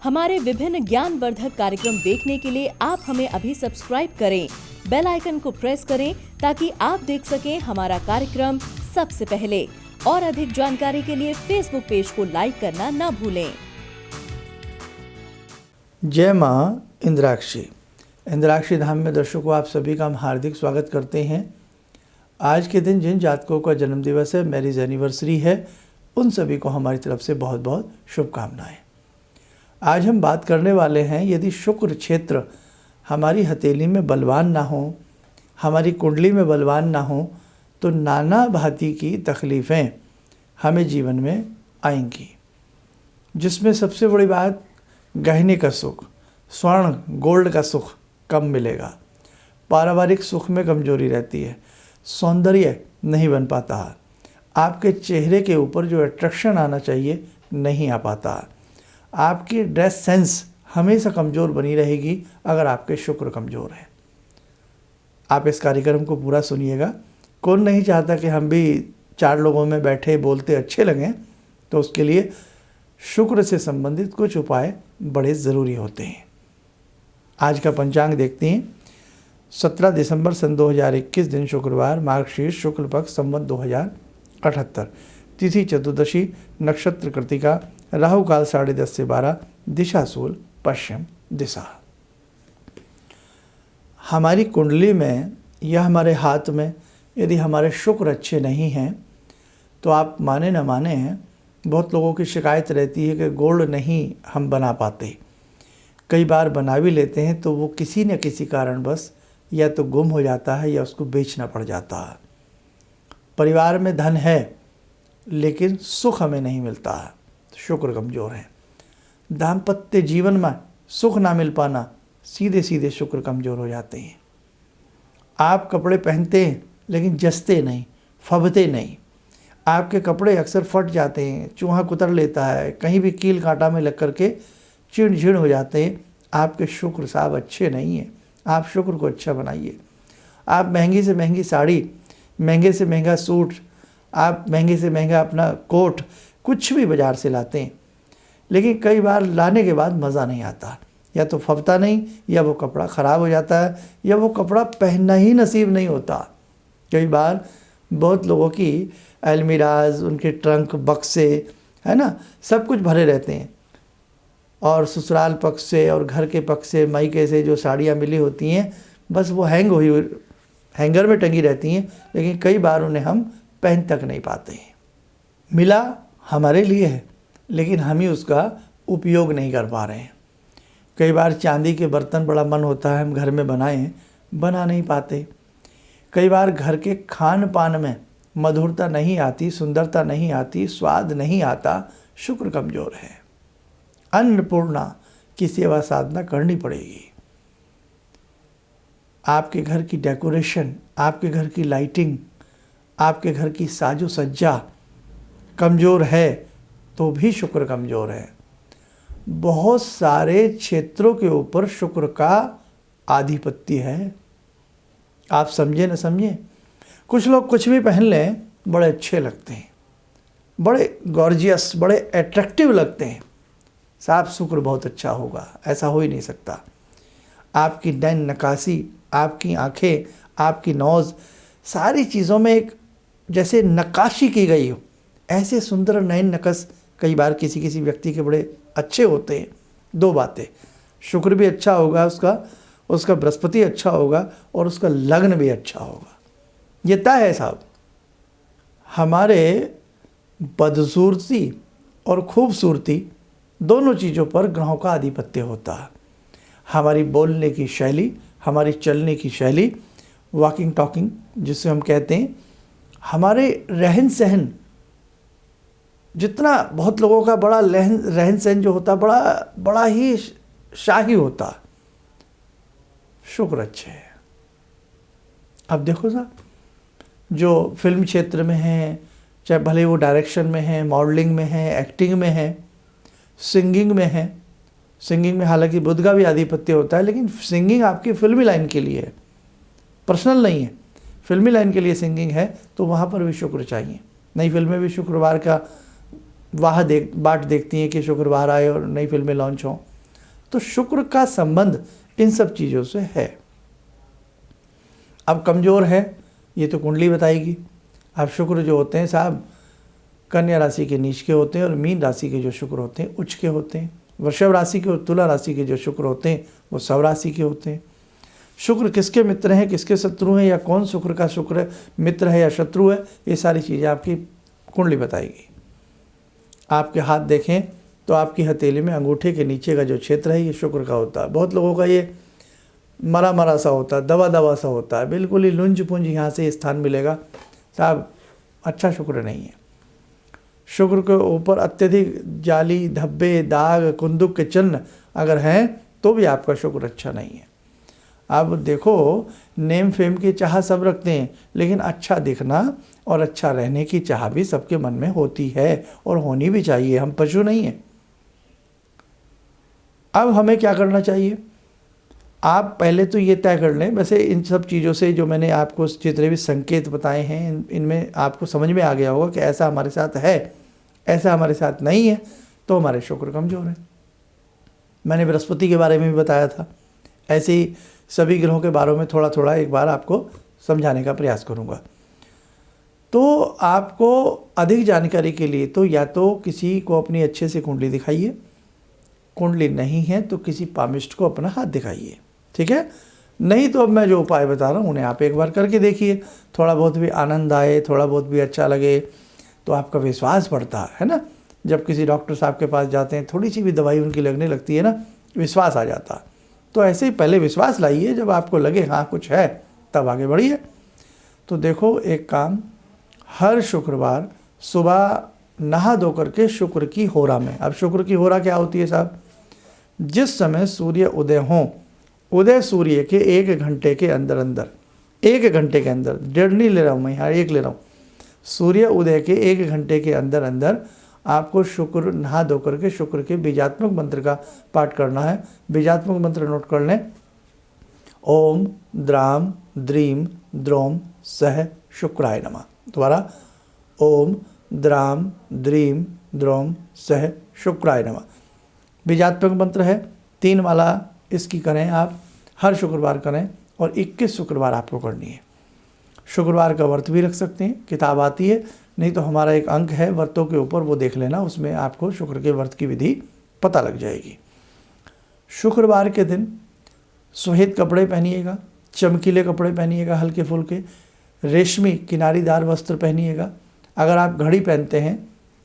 हमारे विभिन्न ज्ञानवर्धक कार्यक्रम देखने के लिए आप हमें अभी सब्सक्राइब करें, बेल आइकन को प्रेस करें ताकि आप देख सकें हमारा कार्यक्रम सबसे पहले। और अधिक जानकारी के लिए फेसबुक पेज को लाइक करना ना भूलें। जय माँ इंद्राक्षी। इंद्राक्षी धाम में दर्शकों आप सभी का हम हार्दिक स्वागत करते हैं। आज के दिन जिन जातकों का जन्म दिवस है, मैरिज एनिवर्सरी है, उन सभी को हमारी तरफ से बहुत बहुत शुभकामनाएं। आज हम बात करने वाले हैं, यदि शुक्र क्षेत्र हमारी हथेली में बलवान ना हो, हमारी कुंडली में बलवान ना हो, तो नाना भांति की तकलीफ़ें हमें जीवन में आएंगी। जिसमें सबसे बड़ी बात, गहने का सुख, स्वर्ण गोल्ड का सुख कम मिलेगा, पारिवारिक सुख में कमजोरी रहती है, सौंदर्य नहीं बन पाता, आपके चेहरे के ऊपर जो अट्रैक्शन आना चाहिए नहीं आ पाता, आपकी ड्रेस सेंस हमेशा कमज़ोर बनी रहेगी अगर आपके शुक्र कमज़ोर है। आप इस कार्यक्रम को पूरा सुनिएगा। कौन नहीं चाहता कि हम भी 4 लोगों में बैठे बोलते अच्छे लगें, तो उसके लिए शुक्र से संबंधित कुछ उपाय बड़े ज़रूरी होते हैं। आज का पंचांग देखते हैं। 17 दिसंबर सन 2021 दिन शुक्रवार, मार्गशीर्ष शुक्ल पक्ष संवत 2078, तिथि चतुर्दशी, नक्षत्र कृतिका, राहु काल 10:30 से 12, दिशा सूल पश्चिम दिशा। हमारी कुंडली में या हमारे हाथ में यदि हमारे शुक्र अच्छे नहीं हैं, तो आप माने न माने हैं, बहुत लोगों की शिकायत रहती है कि गोल्ड नहीं हम बना पाते। कई बार बना भी लेते हैं तो वो किसी न किसी कारणवश या तो गुम हो जाता है या उसको बेचना पड़ जाता है। परिवार में धन है लेकिन सुख हमें नहीं मिलता है, शुक्र कमज़ोर है। दाम्पत्य जीवन में सुख ना मिल पाना, सीधे सीधे शुक्र कमज़ोर हो जाते हैं। आप कपड़े पहनते हैं लेकिन जचते नहीं, फबते नहीं। आपके कपड़े अक्सर फट जाते हैं, चूहा कुतर लेता है, कहीं भी कील कांटा में लग करके चिड़ हो जाते हैं। आपके शुक्र साहब अच्छे नहीं हैं। आप शुक्र को अच्छा बनाइए। आप महंगी से महंगी साड़ी, महंगे से महंगा सूट, आप महंगे से महंगा अपना कोट कुछ भी बाज़ार से लाते हैं, लेकिन कई बार लाने के बाद मज़ा नहीं आता। या तो फबता नहीं, या वो कपड़ा ख़राब हो जाता है, या वो कपड़ा पहनना ही नसीब नहीं होता। कई बार बहुत लोगों की अलमीराज, उनके ट्रंक, बक्से, है ना, सब कुछ भरे रहते हैं, और ससुराल पक्ष से और घर के पक्ष से, मायके से जो साड़ियाँ मिली होती हैं, बस वो हैंगर में टंगी रहती हैं, लेकिन कई बार उन्हें हम पहन तक नहीं पाते हैं। मिला हमारे लिए है लेकिन हम ही उसका उपयोग नहीं कर पा रहे हैं। कई बार चांदी के बर्तन बड़ा मन होता है हम घर में बनाएं, बना नहीं पाते। कई बार घर के खान पान में मधुरता नहीं आती, सुंदरता नहीं आती, स्वाद नहीं आता, शुक्र कमज़ोर है। अन्नपूर्णा की सेवा साधना करनी पड़ेगी। आपके घर की डेकोरेशन, आपके घर की लाइटिंग, आपके घर की साजो सज्जा कमज़ोर है तो भी शुक्र कमज़ोर है। बहुत सारे क्षेत्रों के ऊपर शुक्र का आधिपत्य है। आप समझे न समझे, कुछ लोग कुछ भी पहन लें बड़े अच्छे लगते हैं, बड़े गॉर्जियस, बड़े अट्रैक्टिव लगते हैं। साहब शुक्र बहुत अच्छा होगा, ऐसा हो ही नहीं सकता। आपकी नैन नकाशी, आपकी आंखें, आपकी नौज, सारी चीज़ों में एक जैसे नक्काशी की गई हो, ऐसे सुंदर नैन नक्श कई बार किसी किसी व्यक्ति के बड़े अच्छे होते हैं। 2 बातें, शुक्र भी अच्छा होगा उसका बृहस्पति अच्छा होगा, और उसका लग्न भी अच्छा होगा। ये तय है साहब। हमारे बदसूरती और खूबसूरती दोनों चीज़ों पर ग्रहों का आधिपत्य होता है। हमारी बोलने की शैली, हमारी चलने की शैली, वॉकिंग टॉकिंग जिसे हम कहते हैं, हमारे रहन सहन, जितना बहुत लोगों का बड़ा रहन सहन जो होता बड़ा ही शाही होता, शुक्र अच्छे है। अब देखो साहब, जो फिल्म क्षेत्र में हैं, चाहे भले वो डायरेक्शन में हैं, मॉडलिंग में हैं, एक्टिंग में हैं, सिंगिंग में हैं। सिंगिंग में हालांकि बुध का भी आधिपत्य होता है, लेकिन सिंगिंग आपकी फिल्मी लाइन के लिए है, पर्सनल नहीं है। फिल्मी लाइन के लिए सिंगिंग है तो वहाँ पर भी शुक्र चाहिए। नई फिल्में भी शुक्रवार का बाट देखती हैं कि शुक्रवार आए और नई फिल्में लॉन्च हों। तो शुक्र का संबंध इन सब चीज़ों से है। अब कमज़ोर है ये तो कुंडली बताएगी। अब शुक्र जो होते हैं साहब कन्या राशि के नीच के होते हैं और मीन राशि के जो शुक्र होते हैं उच्च के होते हैं। वृषभ राशि के और तुला राशि के जो शुक्र होते हैं वो सब राशि के होते हैं। शुक्र किसके मित्र हैं, किसके शत्रु हैं, या कौन शुक्र का शुक्र मित्र है या शत्रु है, ये सारी चीज़ें आपकी कुंडली बताएगी। आपके हाथ देखें तो आपकी हथेली में अंगूठे के नीचे का जो क्षेत्र है ये शुक्र का होता है। बहुत लोगों का ये मरा मरा सा होता है, दवा दवा सा होता है, बिल्कुल ही लुंज पुंज यहाँ से स्थान मिलेगा साहब, अच्छा शुक्र नहीं है। शुक्र के ऊपर अत्यधिक जाली, धब्बे, दाग, कुंदुक के चिन्ह अगर हैं तो भी आपका शुक्र अच्छा नहीं है। अब देखो नेम फेम की चाह सब रखते हैं, लेकिन अच्छा दिखना और अच्छा रहने की चाह भी सबके मन में होती है और होनी भी चाहिए। हम पशु नहीं हैं। अब हमें क्या करना चाहिए, आप पहले तो ये तय कर लें। वैसे इन सब चीज़ों से जो मैंने आपको जितने भी संकेत बताए हैं इनमें आपको समझ में आ गया होगा कि ऐसा हमारे साथ है, ऐसा हमारे साथ नहीं है, तो हमारे शुक्र कमज़ोर है। मैंने बृहस्पति के बारे में भी बताया था। ऐसे ही सभी ग्रहों के बारे में थोड़ा थोड़ा एक बार आपको समझाने का प्रयास करूँगा। तो आपको अधिक जानकारी के लिए तो या तो किसी को अपनी अच्छे से कुंडली दिखाइए, कुंडली नहीं है तो किसी पामिस्ट को अपना हाथ दिखाइए, ठीक है। नहीं तो अब मैं जो उपाय बता रहा हूँ उन्हें आप एक बार करके देखिए। थोड़ा बहुत भी आनंद आए, थोड़ा बहुत भी अच्छा लगे तो आपका विश्वास बढ़ता है ना। जब किसी डॉक्टर साहब के पास जाते हैं, थोड़ी सी भी दवाई उनकी लगने लगती है ना, विश्वास आ जाता है। तो ऐसे ही पहले विश्वास लाइए, जब आपको लगे हाँ कुछ है तब आगे बढ़िए। तो देखो एक काम, हर शुक्रवार सुबह नहा धो करके शुक्र की होरा में, अब शुक्र की होरा क्या होती है साहब, जिस समय सूर्य उदय हो, उदय सूर्य के 1 घंटे के अंदर अंदर, 1 घंटे के अंदर, 1.5 नहीं ले रहा हूँ मैं यहाँ, 1 ले रहा हूँ, सूर्य उदय के 1 घंटे के अंदर अंदर आपको शुक्र नहा धो करके शुक्र के बीजात्मक मंत्र का पाठ करना है। बीजात्मक मंत्र नोट कर लें, ओम द्राम द्रीम द्रोम सह शुक्राय नमः। दोबारा, ओम द्राम द्रीम द्रोम सह शुक्राय नमः। बीजात्मक मंत्र है, 3 माला इसकी करें आप, हर शुक्रवार करें और 21 शुक्रवार आपको करनी है। शुक्रवार का व्रत भी रख सकते हैं, किताब आती है, नहीं तो हमारा एक अंक है व्रतों के ऊपर, वो देख लेना, उसमें आपको शुक्र के व्रत की विधि पता लग जाएगी। शुक्रवार के दिन श्वेत कपड़े पहनिएगा, चमकीले कपड़े पहनिएगा, हल्के फुल्के, रेशमी किनारीदार वस्त्र पहनिएगा। अगर आप घड़ी पहनते हैं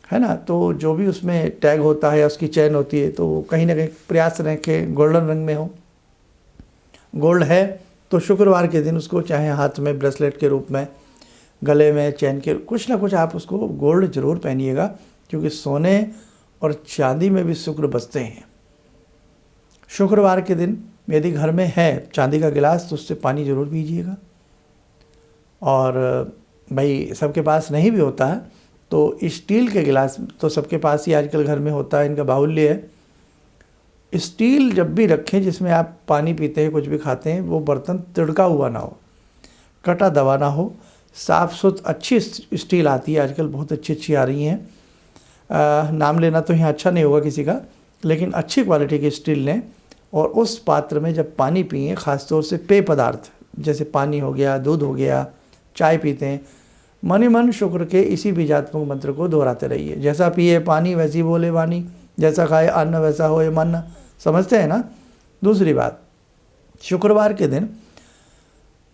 है ना, तो जो भी उसमें टैग होता है या उसकी चैन होती है तो कहीं ना कहीं प्रयास रखें कि गोल्डन रंग में हो। गोल्ड है तो शुक्रवार के दिन उसको चाहे हाथ में ब्रेसलेट के रूप में, गले में चैन के, कुछ ना कुछ आप उसको गोल्ड जरूर पहनिएगा, क्योंकि सोने और चांदी में भी शुक्र बसते हैं। शुक्रवार के दिन यदि घर में है चांदी का गिलास तो उससे पानी जरूर पीजिएगा। और भाई सबके पास नहीं भी होता है तो स्टील के गिलास तो सबके पास ही आजकल घर में होता है, इनका बाहुल्य है। स्टील जब भी रखें जिसमें आप पानी पीते हैं, कुछ भी खाते हैं, वो बर्तन तिड़का हुआ ना हो, कटा दवा ना हो, साफ सुथरा अच्छी स्टील आती है आजकल, बहुत अच्छी आ रही हैं। नाम लेना तो यहाँ अच्छा नहीं होगा किसी का, लेकिन अच्छी क्वालिटी की स्टील लें और उस पात्र में जब पानी पिए, ख़ासतौर से पेय पदार्थ जैसे पानी हो गया, दूध हो गया, चाय पीते हैं, मन ही मन शुक्र के इसी बीजात्मक मंत्र को दोहराते रहिए। जैसा पिए पानी वैसी बोले वाणी, जैसा खाए अन्न वैसा होए मन, समझते हैं ना। दूसरी बात, शुक्रवार के दिन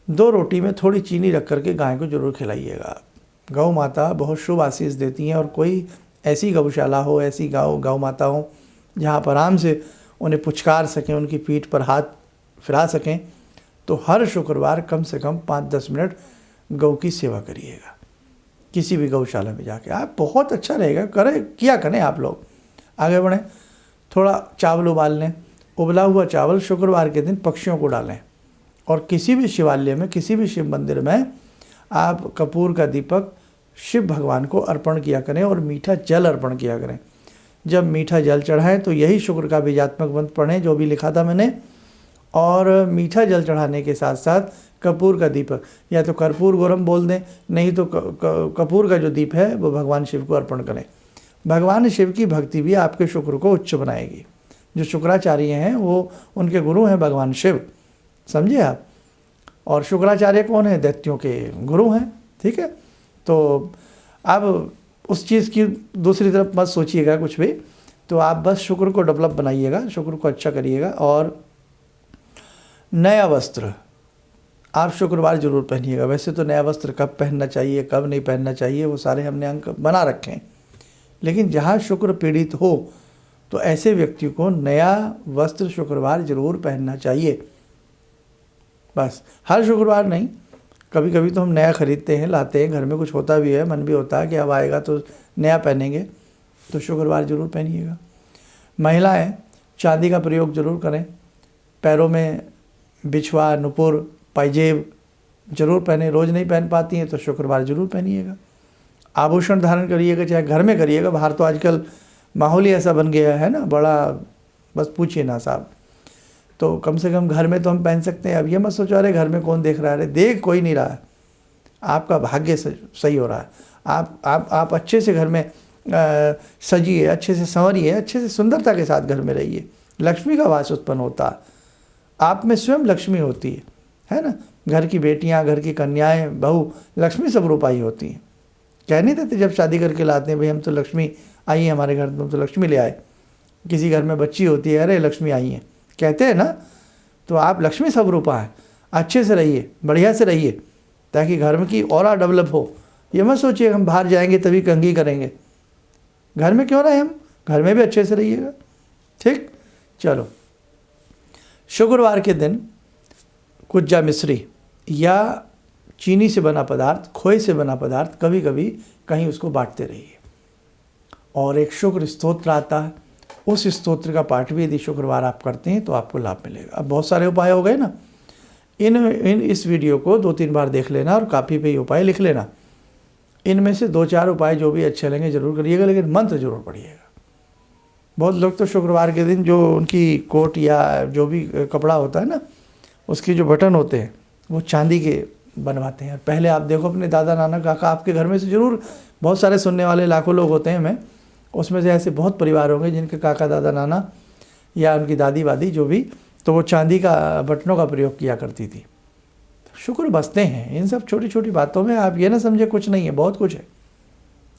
2 रोटी में थोड़ी चीनी रख करके गाय को जरूर खिलाइएगा। गौ माता बहुत शुभ आशीष देती हैं, और कोई ऐसी गौशाला हो, ऐसी गौ माता हो जहाँ पर आराम से उन्हें पुचकार सकें, उनकी पीठ पर हाथ फिरा सकें, तो हर शुक्रवार कम से कम 5-10 मिनट गौ की सेवा करिएगा किसी भी गौशाला में जाके। आप बहुत अच्छा रहेगा, किया करें आप लोग। आगे बढ़ें, थोड़ा चावल उबाल लें, उबला हुआ चावल शुक्रवार के दिन पक्षियों को डालें, और किसी भी शिवालय में, किसी भी शिव मंदिर में आप कपूर का दीपक शिव भगवान को अर्पण किया करें और मीठा जल अर्पण किया करें। जब मीठा जल चढ़ाएं तो यही शुक्र का बीजात्मक मंत्र पढ़ें जो भी लिखा था मैंने, और मीठा जल चढ़ाने के साथ साथ कपूर का दीपक, या तो कर्पूर गौरम बोल दें, नहीं तो कपूर का जो दीप है वो भगवान शिव को अर्पण करें। भगवान शिव की भक्ति भी आपके शुक्र को उच्च बनाएगी। जो शुक्राचार्य हैं वो उनके गुरु हैं भगवान शिव, समझे आप। और शुक्राचार्य कौन है? दैत्यों के गुरु हैं, ठीक है। तो अब उस चीज़ की दूसरी तरफ मत सोचिएगा कुछ भी, तो आप बस शुक्र को डेवलप बनाइएगा, शुक्र को अच्छा करिएगा। और नया वस्त्र आप शुक्रवार जरूर पहनिएगा। वैसे तो नया वस्त्र कब पहनना चाहिए कब नहीं पहनना चाहिए वो सारे हमने अंक बना रखे हैं, लेकिन जहाँ शुक्र पीड़ित हो तो ऐसे व्यक्ति को नया वस्त्र शुक्रवार जरूर पहनना चाहिए। बस हर शुक्रवार नहीं, कभी कभी तो हम नया खरीदते हैं, लाते हैं, घर में कुछ होता भी है, मन भी होता है कि अब आएगा तो नया पहनेंगे, तो शुक्रवार जरूर पहनिएगा। महिलाएं चांदी का प्रयोग जरूर करें, पैरों में बिछवा, नुपुर, पायजेब जरूर पहने। रोज़ नहीं पहन पाती हैं तो शुक्रवार जरूर पहनिएगा। आभूषण धारण करिएगा, चाहे घर में करिएगा, बाहर तो आजकल माहौल ही ऐसा बन गया है ना, बड़ा बस पूछिए ना साहब। तो कम से कम घर में तो हम पहन सकते हैं। अब ये मत सोचो अरे घर में कौन देख रहा है, अरे देख कोई नहीं रहा है, आपका भाग्य सही हो रहा है। आप अच्छे से घर में सजिए, अच्छे से संवरिए, अच्छे से सुंदरता के साथ घर में रहिए, लक्ष्मी का वास उत्पन्न होता है, आप में स्वयं लक्ष्मी होती है ना। घर की बेटियां, घर की कन्याएं, बहू लक्ष्मी स्वरूपाई होती हैं। कह नहीं देते जब शादी करके लाते हैं भाई हम तो लक्ष्मी आई है हमारे घर, तुम तो लक्ष्मी ले आए। किसी घर में बच्ची होती है, अरे लक्ष्मी आई है, कहते हैं ना। तो आप लक्ष्मी स्वरूपा है, अच्छे से रहिए, बढ़िया से रहिए, ताकि घर में की और डेवलप हो। ये मत सोचिए हम बाहर जाएंगे तभी कंघी करेंगे, घर में क्यों रहे हम, घर में भी अच्छे से रहिएगा, ठीक। चलो, शुक्रवार के दिन कुज्जा मिश्री या चीनी से बना पदार्थ, खोए से बना पदार्थ कभी कभी कहीं उसको बांटते रहिए। और एक शुक्र स्तोत्र आता है, उस स्तोत्र का पाठ भी यदि शुक्रवार आप करते हैं तो आपको लाभ मिलेगा। अब बहुत सारे उपाय हो गए ना, इस वीडियो को 2-3 बार देख लेना और कापी पे ये उपाय लिख लेना। इनमें से 2-4 उपाय जो भी अच्छे लगेंगे जरूर करिएगा, लेकिन मंत्र जरूर पढ़िएगा। बहुत लोग तो शुक्रवार के दिन जो उनकी कोट या जो भी कपड़ा होता है ना, उसकी जो बटन होते हैं वो चांदी के बनवाते हैं। पहले आप देखो अपने दादा नाना काका, आपके घर में से ज़रूर बहुत सारे सुनने वाले लाखों लोग होते हैं, मैं उसमें से ऐसे बहुत परिवार होंगे जिनके काका दादा नाना या उनकी दादी वादी जो भी, तो वो चांदी का बटनों का प्रयोग किया करती थी। शुक्र बसते हैं इन सब छोटी छोटी बातों में। आप ये ना समझे कुछ नहीं है, बहुत कुछ है।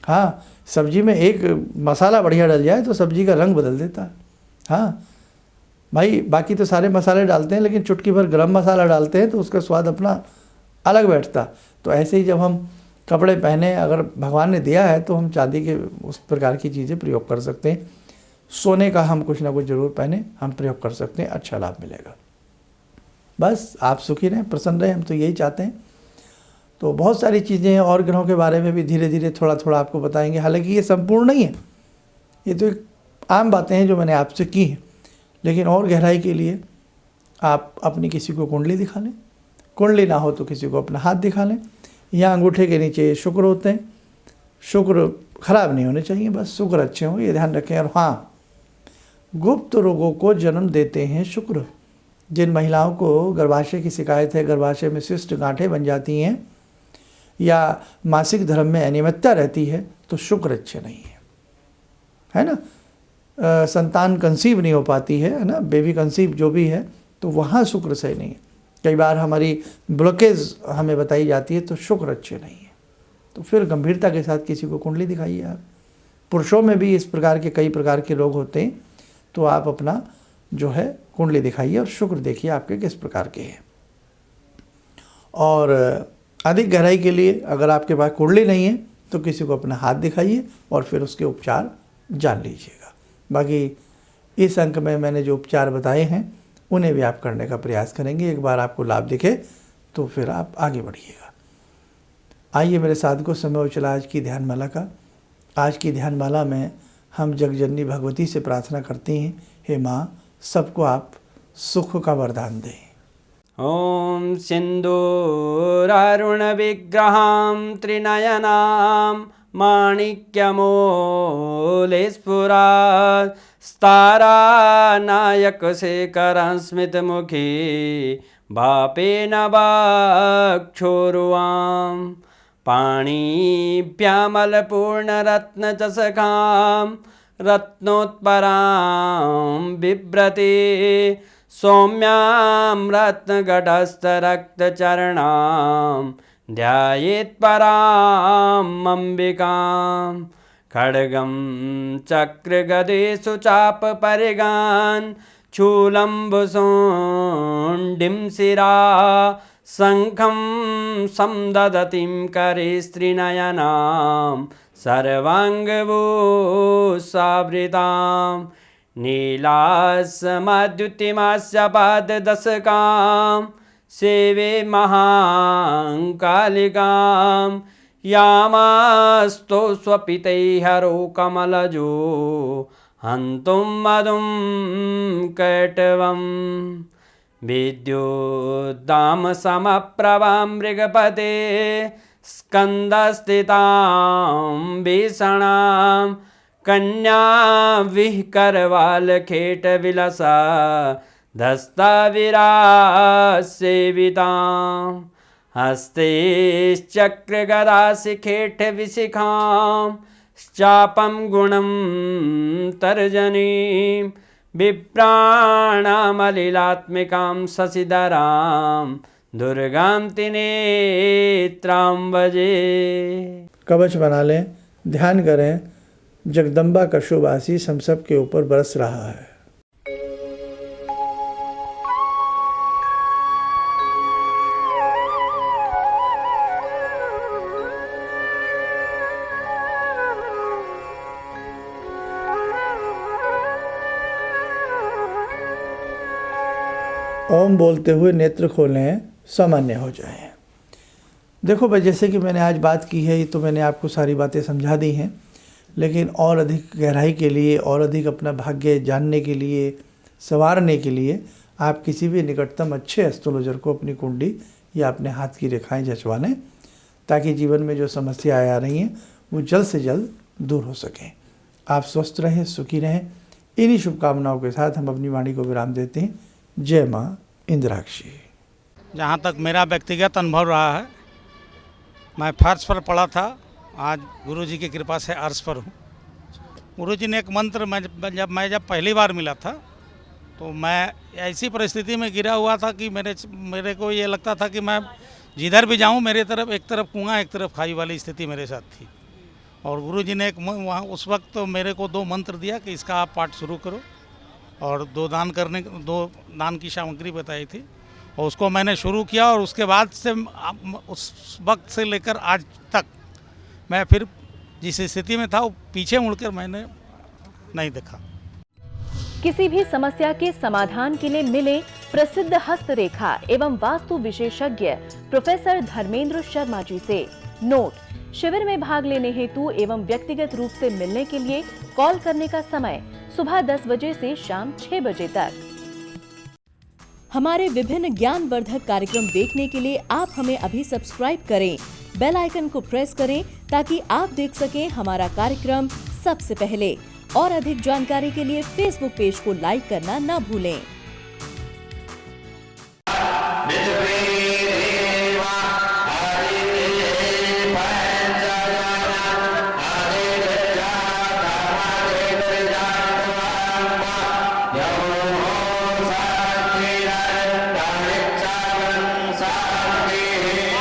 हाँ, सब्जी में एक मसाला बढ़िया डल जाए तो सब्जी का रंग बदल देता है। हाँ भाई, बाकी तो सारे मसाले डालते हैं, लेकिन चुटकी भर गरम मसाला डालते हैं तो उसका स्वाद अपना अलग बैठता। तो ऐसे ही जब हम कपड़े पहने, अगर भगवान ने दिया है तो हम चांदी के उस प्रकार की चीज़ें प्रयोग कर सकते हैं। सोने का हम कुछ ना कुछ जरूर पहने, हम प्रयोग कर सकते हैं, अच्छा लाभ मिलेगा। बस आप सुखी रहें, प्रसन्न रहें, हम तो यही चाहते हैं। तो बहुत सारी चीज़ें हैं और ग्रहों के बारे में भी धीरे धीरे थोड़ा थोड़ा आपको बताएंगे। हालांकि ये संपूर्ण नहीं है, ये तो एक आम बातें हैं जो मैंने आपसे की हैं, लेकिन और गहराई के लिए आप अपनी किसी को कुंडली दिखा लें, कुंडली ना हो तो किसी को अपना हाथ दिखा लें। यहाँ अंगूठे के नीचे शुक्र होते हैं, शुक्र खराब नहीं होने चाहिए, बस शुक्र अच्छे हों, ये ध्यान रखें। और हाँ, गुप्त रोगों को जन्म देते हैं शुक्र। जिन महिलाओं को गर्भाशय की शिकायत है, गर्भाशय में सिस्ट गांठें बन जाती हैं या मासिक धर्म में अनियमितता रहती है, तो शुक्र अच्छे नहीं है ना। संतान कंसीव नहीं हो पाती है ना, बेबी कंसीव जो भी है, तो वहाँ शुक्र सही नहीं है। कई बार हमारी ब्लॉकेज हमें बताई जाती है, तो शुक्र अच्छे नहीं है। तो फिर गंभीरता के साथ किसी को कुंडली दिखाइए आप। पुरुषों में भी इस प्रकार के कई प्रकार के रोग होते हैं, तो आप अपना जो है कुंडली दिखाइए और शुक्र देखिए आपके किस प्रकार के हैं। और अधिक गहराई के लिए अगर आपके पास कुंडली नहीं है तो किसी को अपना हाथ दिखाइए और फिर उसके उपचार जान लीजिएगा। बाकी इस अंक में मैंने जो उपचार बताए हैं उन्हें भी आप करने का प्रयास करेंगे। एक बार आपको लाभ दिखे तो फिर आप आगे बढ़िएगा। आइए मेरे साथ को समय हो चला आज की ध्यानमाला का। आज की ध्यानमाला में हम जगजननी भगवती से प्रार्थना करते हैं, हे माँ, सबको आप सुख का वरदान दें। ॐ सिन्दूरारुणविग्रहां त्रिनयनां माणिक्यमूलस्फुरात् स्तारानायकशेखरं स्मितमुखी भापेन वक्षोरुवां पाणिभ्यामलपूर्णरत्नचषकां रत्नोत्परां बिभ्रति सौम्यां रत्नघटस्थरक्तचरणां ध्यायेत् पराम् अम्बिकां खड्गं चक्रगदेषु चापपरिगान् चूलम्बुसुण्डिं शिरा शङ्खं समदधतीं करे स्त्रीनयनां सर्वाङ्गभूषावृतां नीलासमद्युतिमास्य पाददशकां सेवे महाकालिकां यामास्तो स्वपितैहरो कमलजो हन्तुं मधुं कैटवम् विद्युद्दामसमप्रभां मृगपते स्कन्दस्थितां भीषणां कन्याविहकरवालखेटविलसा धस्ताविरासेवितां हस्तैश्चक्रगदाशिखेटविशिखां चापं गुणं तर्जनीं विप्राणामलिलात्मिकां शशिधरां दुर्गां त्रिनेत्रां भजे। कवच बना लें, ध्यान करें, जगदम्बा का शुभ आशीष हम सब के ऊपर बरस रहा है। ओम बोलते हुए नेत्र खोलें, सामान्य हो जाएं। देखो भाई, जैसे कि मैंने आज बात की है, ये तो मैंने आपको सारी बातें समझा दी हैं, लेकिन और अधिक गहराई के लिए और अधिक अपना भाग्य जानने के लिए, संवारने के लिए आप किसी भी निकटतम अच्छे एस्ट्रोलॉजर को अपनी कुंडली या अपने हाथ की रेखाएं जचवा लें, ताकि जीवन में जो समस्याएं आ रही हैं वो जल्द से जल्द दूर हो सकें। आप स्वस्थ रहें, सुखी रहें। इन्हीं शुभकामनाओं के साथ हम अपनी वाणी को विराम देते हैं। जय माँ इंद्राक्षी। जहाँ तक मेरा व्यक्तिगत अनुभव रहा है, मैं फर्श पर पड़ा था, आज गुरुजी की कृपा से अर्श पर हूँ। गुरुजी ने एक मंत्र जब पहली बार मिला था, तो मैं ऐसी परिस्थिति में गिरा हुआ था कि मेरे को ये लगता था कि मैं जिधर भी जाऊँ मेरे तरफ एक तरफ कुआं एक तरफ खाई वाली स्थिति मेरे साथ थी। और गुरुजी ने वहाँ उस वक्त तो मेरे को 2 मंत्र दिया कि इसका आप पाठ शुरू करो, और 2 दान की सामग्री बताई थी, और उसको मैंने शुरू किया। और उसके बाद से उस वक्त से लेकर आज तक मैं फिर जिस स्थिति में था वो पीछे मुड़कर मैंने नहीं देखा। किसी भी समस्या के समाधान के लिए मिले प्रसिद्ध हस्तरेखा एवं वास्तु विशेषज्ञ प्रोफेसर धर्मेंद्र शर्मा जी से। नोट: शिविर में भाग लेने हेतु एवं व्यक्तिगत रूप से मिलने के लिए कॉल करने का समय सुबह 10 बजे से शाम 6 बजे तक। हमारे विभिन्न ज्ञानवर्धक कार्यक्रम देखने के लिए आप हमें अभी सब्सक्राइब करें, बेल आइकन को प्रेस करें ताकि आप देख सकें हमारा कार्यक्रम सबसे पहले। और अधिक जानकारी के लिए फेसबुक पेज को लाइक करना न भूलें।